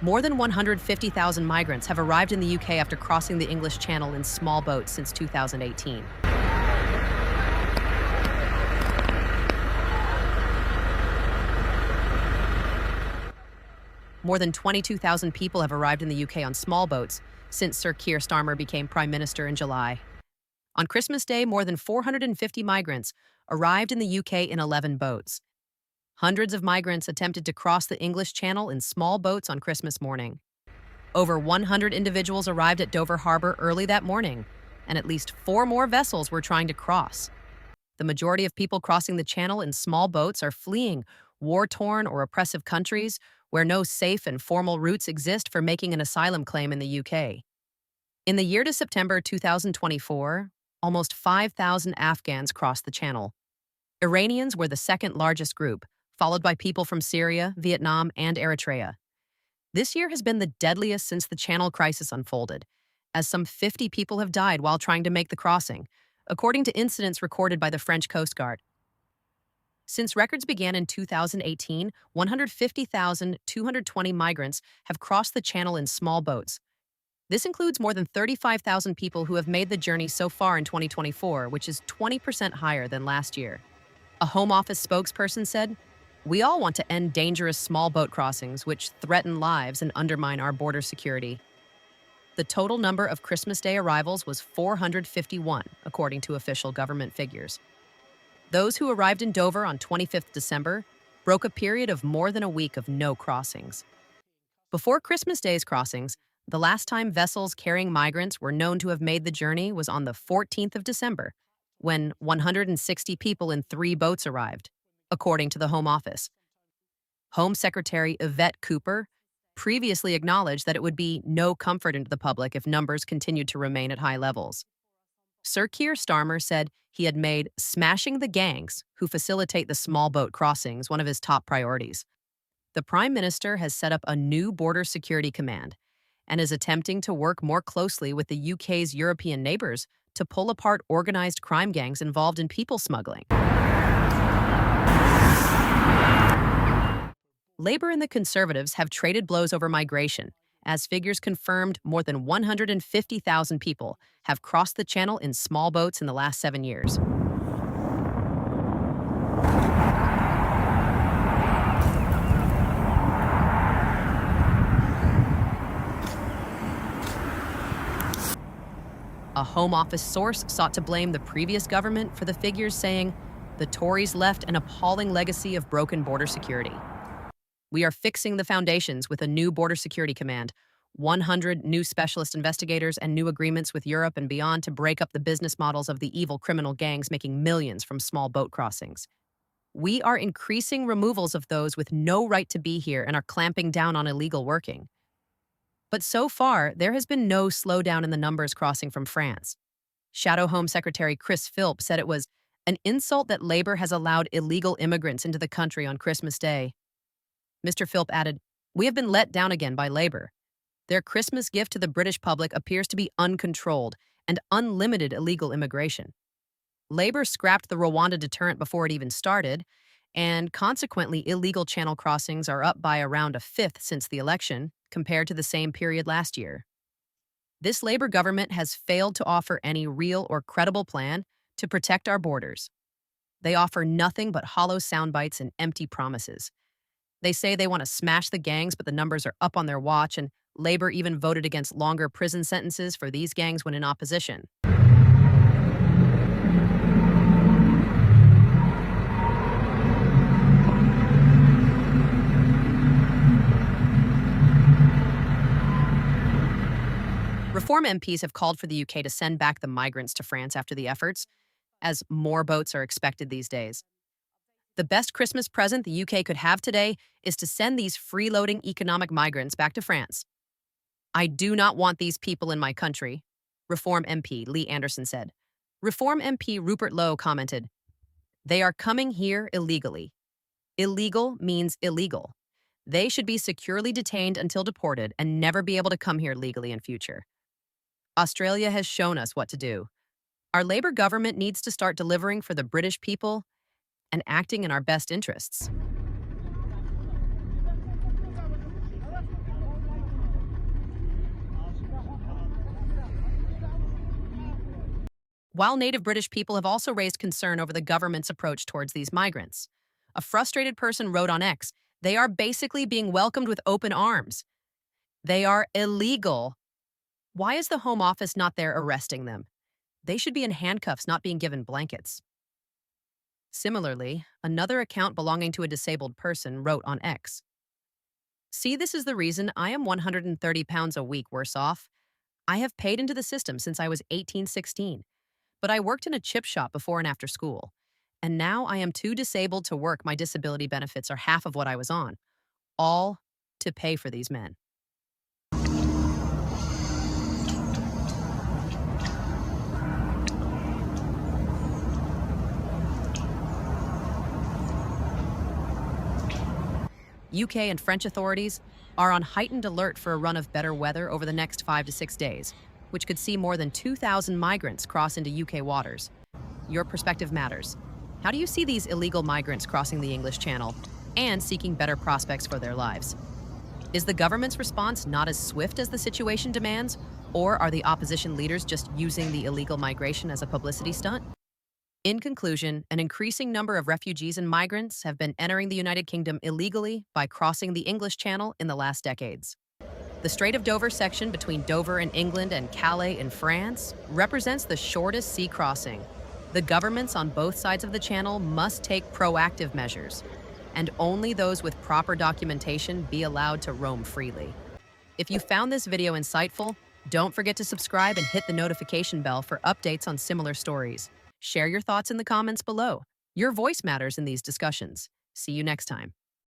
More than 150,000 migrants have arrived in the UK after crossing the English Channel in small boats since 2018. More than 22,000 people have arrived in the UK on small boats since Sir Keir Starmer became Prime Minister in July. On Christmas Day, more than 450 migrants arrived in the UK in 11 boats. Hundreds of migrants attempted to cross the English Channel in small boats on Christmas morning. Over 100 individuals arrived at Dover Harbour early that morning, and at least 4 more vessels were trying to cross. The majority of people crossing the Channel in small boats are fleeing war-torn or oppressive countries where no safe and formal routes exist for making an asylum claim in the UK. In the year to September 2024, almost 5,000 Afghans crossed the Channel. Iranians were the second largest group, followed by people from Syria, Vietnam, and Eritrea. This year has been the deadliest since the Channel crisis unfolded, as some 50 people have died while trying to make the crossing, according to incidents recorded by the French Coast Guard. Since records began in 2018, 150,220 migrants have crossed the Channel in small boats. This includes more than 35,000 people who have made the journey so far in 2024, which is 20% higher than last year. A Home Office spokesperson said, "We all want to end dangerous small boat crossings, which threaten lives and undermine our border security." The total number of Christmas Day arrivals was 451, according to official government figures. Those who arrived in Dover on 25th December broke a period of more than a week of no crossings. Before Christmas Day's crossings, the last time vessels carrying migrants were known to have made the journey was on the 14th of December, when 160 people in 3 boats arrived, according to the Home Office. Home Secretary Yvette Cooper previously acknowledged that it would be no comfort to the public if numbers continued to remain at high levels. Sir Keir Starmer said he had made smashing the gangs who facilitate the small boat crossings one of his top priorities. The Prime Minister has set up a new border security command and is attempting to work more closely with the UK's European neighbours to pull apart organised crime gangs involved in people smuggling. Labour and the Conservatives have traded blows over migration, as figures confirmed more than 150,000 people have crossed the Channel in small boats in the last 7 years. A Home Office source sought to blame the previous government for the figures, saying, "The Tories left an appalling legacy of broken border security. We are fixing the foundations with a new border security command, 100 new specialist investigators, and new agreements with Europe and beyond to break up the business models of the evil criminal gangs making millions from small boat crossings. We are increasing removals of those with no right to be here and are clamping down on illegal working." But so far, there has been no slowdown in the numbers crossing from France. Shadow Home Secretary Chris Philp said it was an insult that Labour has allowed illegal immigrants into the country on Christmas Day. Mr. Philp added, "We have been let down again by Labour. Their Christmas gift to the British public appears to be uncontrolled and unlimited illegal immigration. Labour scrapped the Rwanda deterrent before it even started, and consequently illegal channel crossings are up by around a fifth since the election, compared to the same period last year. This Labour government has failed to offer any real or credible plan to protect our borders. They offer nothing but hollow soundbites and empty promises. They say they want to smash the gangs, but the numbers are up on their watch, and Labour even voted against longer prison sentences for these gangs when in opposition. Reform MPs have called for the UK to send back the migrants to France after the efforts, as more boats are expected these days. The best Christmas present the UK could have today is to send these freeloading economic migrants back to France. "I do not want these people in my country," Reform MP Lee Anderson said. Reform MP Rupert Lowe commented, "They are coming here illegally. Illegal means illegal. They should be securely detained until deported and never be able to come here legally in future. Australia has shown us what to do. Our Labour government needs to start delivering for the British people and acting in our best interests." While native British people have also raised concern over the government's approach towards these migrants. A frustrated person wrote on X, "They are basically being welcomed with open arms. They are illegal. Why is the Home Office not there arresting them? They should be in handcuffs, not being given blankets." Similarly, another account belonging to a disabled person wrote on X, "See, this is the reason I am 130 pounds a week worse off. I have paid into the system since I was 1816, but I worked in a chip shop before and after school. And now I am too disabled to work. My disability benefits are half of what I was on, all to pay for these men." UK and French authorities are on heightened alert for a run of better weather over the next 5 to 6 days, which could see more than 2,000 migrants cross into UK waters. Your perspective matters. How do you see these illegal migrants crossing the English Channel and seeking better prospects for their lives? Is the government's response not as swift as the situation demands, or are the opposition leaders just using the illegal migration as a publicity stunt? In conclusion, an increasing number of refugees and migrants have been entering the United Kingdom illegally by crossing the English Channel in the last decades. The Strait of Dover section between Dover in England and Calais in France represents the shortest sea crossing. The governments on both sides of the channel must take proactive measures, and only those with proper documentation be allowed to roam freely. If you found this video insightful, don't forget to subscribe and hit the notification bell for updates on similar stories. Share your thoughts in the comments below. Your voice matters in these discussions. See you next time.